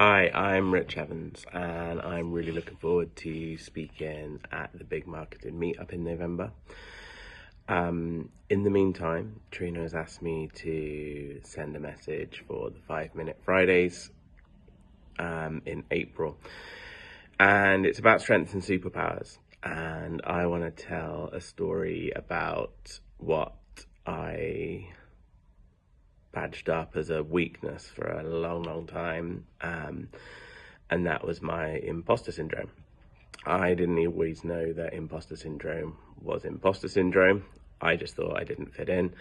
Hi, I'm Rich Evans, and I'm really looking forward to speaking at the Big Marketing Meetup in November. In the meantime, Trina has asked me to send a message for the 5-Minute Fridays in April, and it's about strengths and superpowers. And I want to tell a story about what I badged up as a weakness for a long time, and that was my imposter syndrome. I didn't always know that imposter syndrome was imposter syndrome. I just thought I didn't fit in,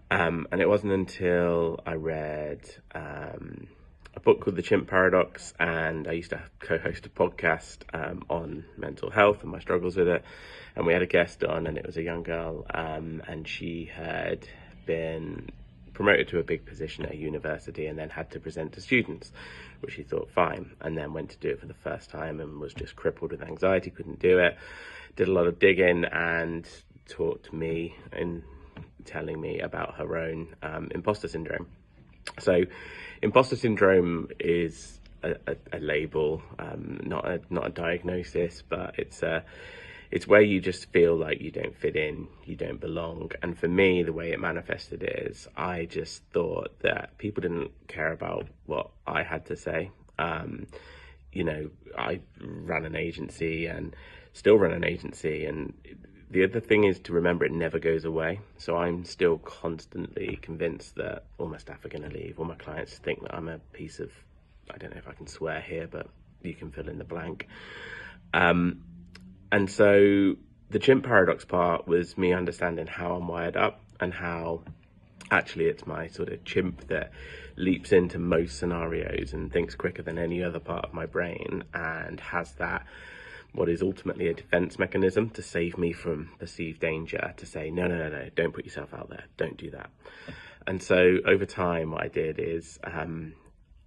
and it wasn't until I read a book called The Chimp Paradox, and I used to co-host a podcast on mental health and my struggles with it, and we had a guest on, and it was a young girl, and she had been promoted to a big position at a university and then had to present to students, which she thought fine, and then went to do it for the first time and was just crippled with anxiety, couldn't do it, did a lot of digging and talked me in telling me about her own imposter syndrome. So imposter syndrome is a label, not a diagnosis, but it's where you just feel like you don't fit in, you don't belong. And for me, the way it manifested is I just thought that people didn't care about what I had to say. I ran an agency and still run an agency. And the other thing is to remember it never goes away. So I'm still constantly convinced that all my staff are going to leave. All my clients think that I'm a piece of, I don't know if I can swear here, but you can fill in the blank. And so the chimp paradox part was me understanding how I'm wired up and how actually it's my sort of chimp that leaps into most scenarios and thinks quicker than any other part of my brain and has that, what is ultimately a defense mechanism to save me from perceived danger, to say, no, don't put yourself out there, don't do that. And so over time, what I did is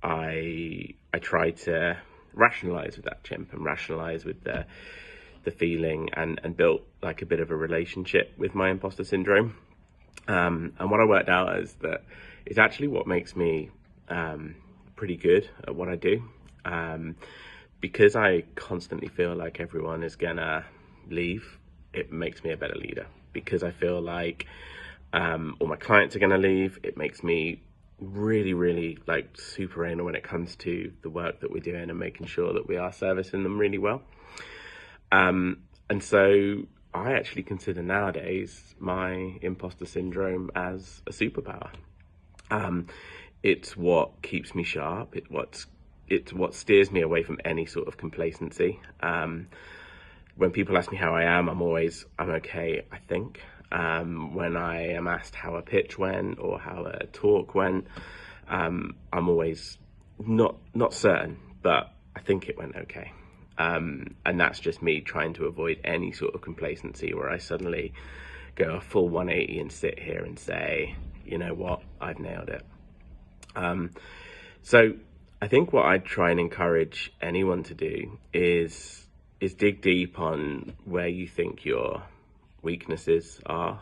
I tried to rationalize with that chimp and rationalize with the feeling and built like a bit of a relationship with my imposter syndrome. And what I worked out is that it's actually what makes me pretty good at what I do. Because I constantly feel like everyone is gonna leave, it makes me a better leader. Because I feel like all my clients are gonna leave, it makes me really like super anal when it comes to the work that we're doing and making sure that we are servicing them really well. And so I actually consider nowadays my imposter syndrome as a superpower. It's what keeps me sharp. It's what steers me away from any sort of complacency. When people ask me how I am, I'm okay, I think. When I am asked how a pitch went or how a talk went, I'm always not certain, but I think it went okay. And that's just me trying to avoid any sort of complacency where I suddenly go a full 180 and sit here and say, you know what, I've nailed it. So I think what I'd try and encourage anyone to do is dig deep on where you think your weaknesses are,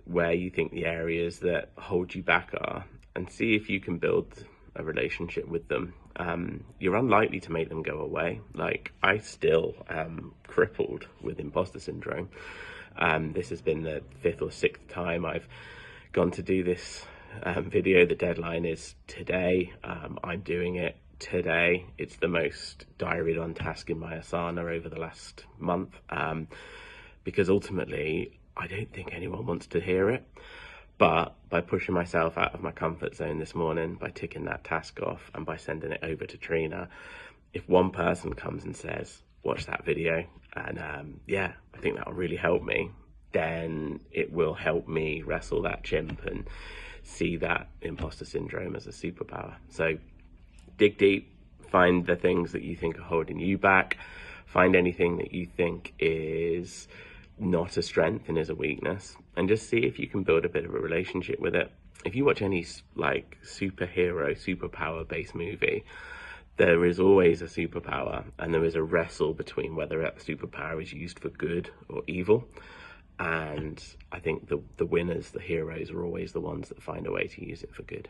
where you think the areas that hold you back are, and see if you can build a relationship with them. You're unlikely to make them go away. Like, I still am crippled with imposter syndrome. This has been the 5th or 6th time I've gone to do this video. The deadline is today. I'm doing it today. It's the most diaried on task in my Asana over the last month, because ultimately I don't think anyone wants to hear it. But by pushing myself out of my comfort zone this morning, by ticking that task off and by sending it over to Trina, if one person comes and says, watch that video, and I think that'll really help me, then it will help me wrestle that chimp and see that imposter syndrome as a superpower. So dig deep, find the things that you think are holding you back, find anything that you think is not a strength and is a weakness, and just see if you can build a bit of a relationship with it. If you watch any like superpower based movie, there is always a superpower, and there is a wrestle between whether that superpower is used for good or evil. And I think the winners, the heroes, are always the ones that find a way to use it for good.